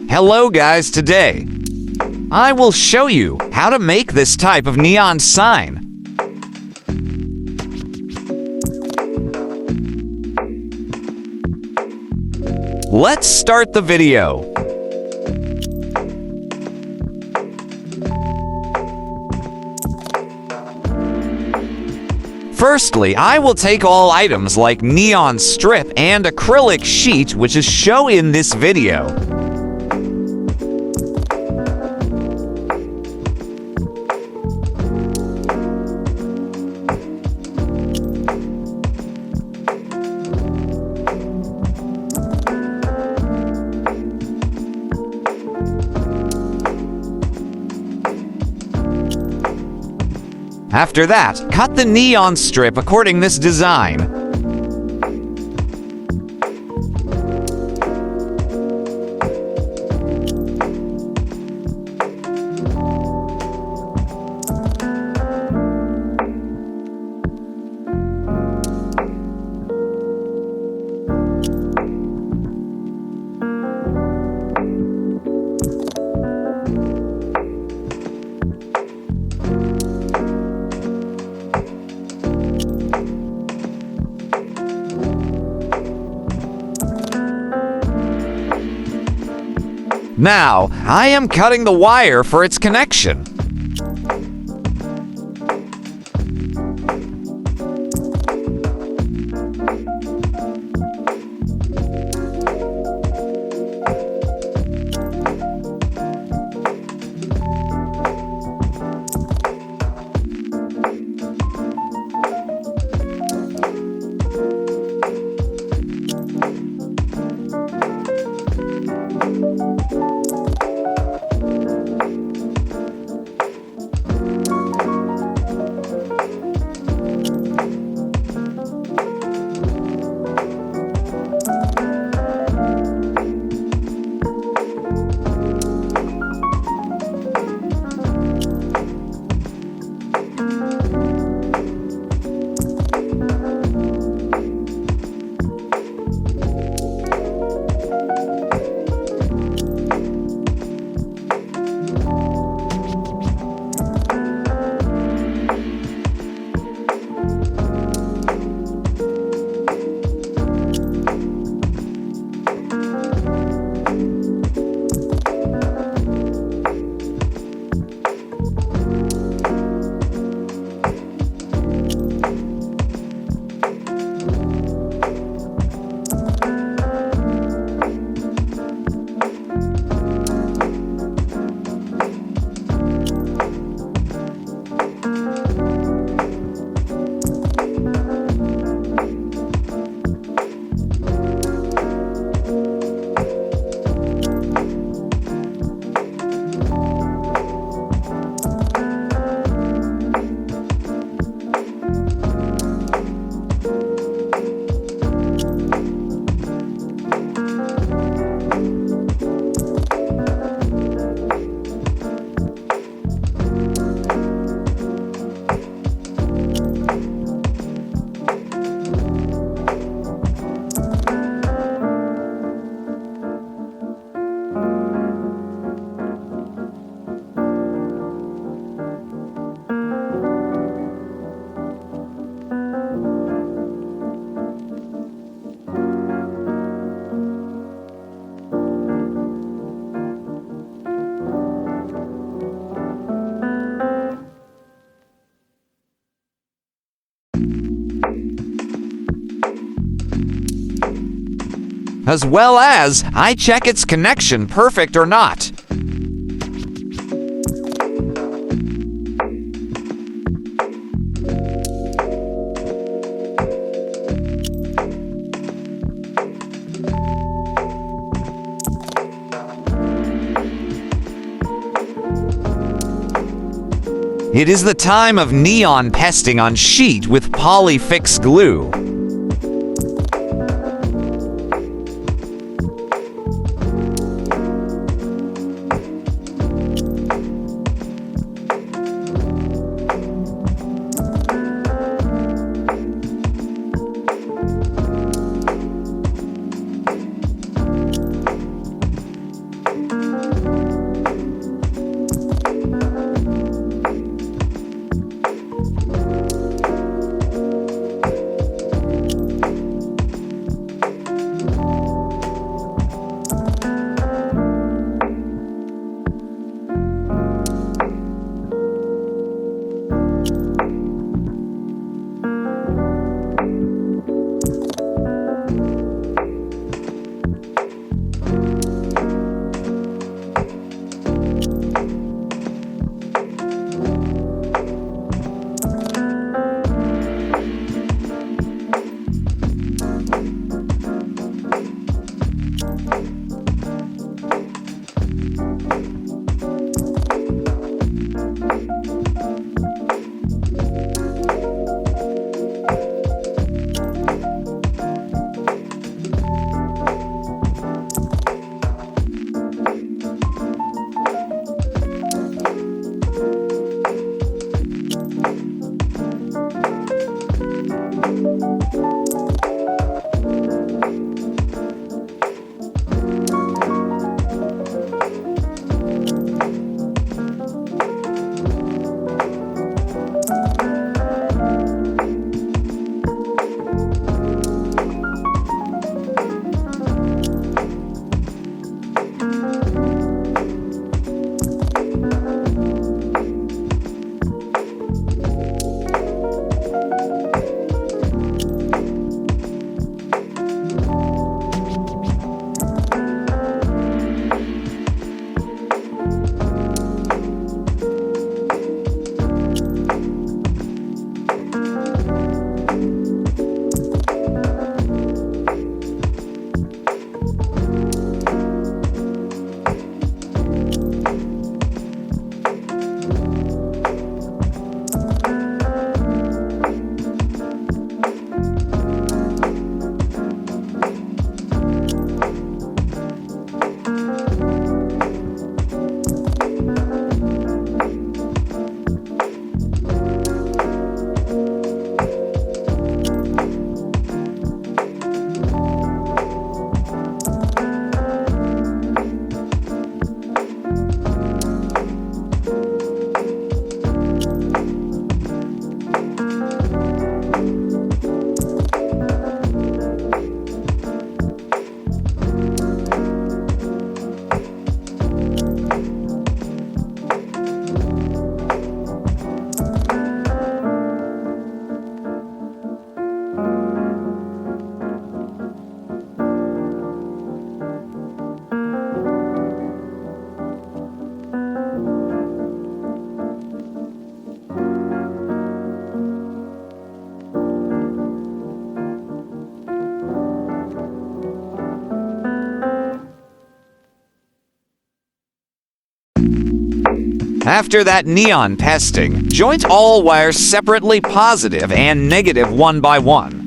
Hello guys, today I will show you how to make this type of neon sign. Let's start the video. Firstly, I will take all items like neon strip and acrylic sheet, which is shown in this video. After that, cut the neon strip according this design. Now, I am cutting the wire for its connection. As well as I check its connection perfect or not. It is the time of neon pasting on sheet with polyfix glue. After that neon testing, joint all wires separately positive and negative one by one.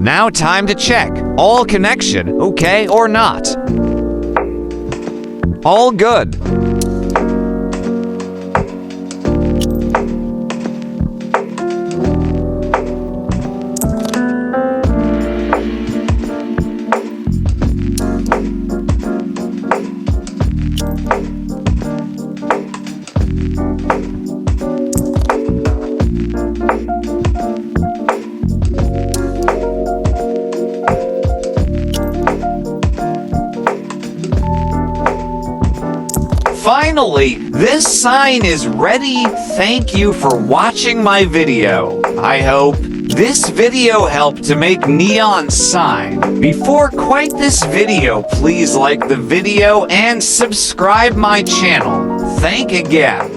Now time to check. All connection, okay or not? All good. Finally, this sign is ready. Thank you for watching my video. I hope this video helped to make neon sign. Before quite this video, please like the video and subscribe my channel. Thank again.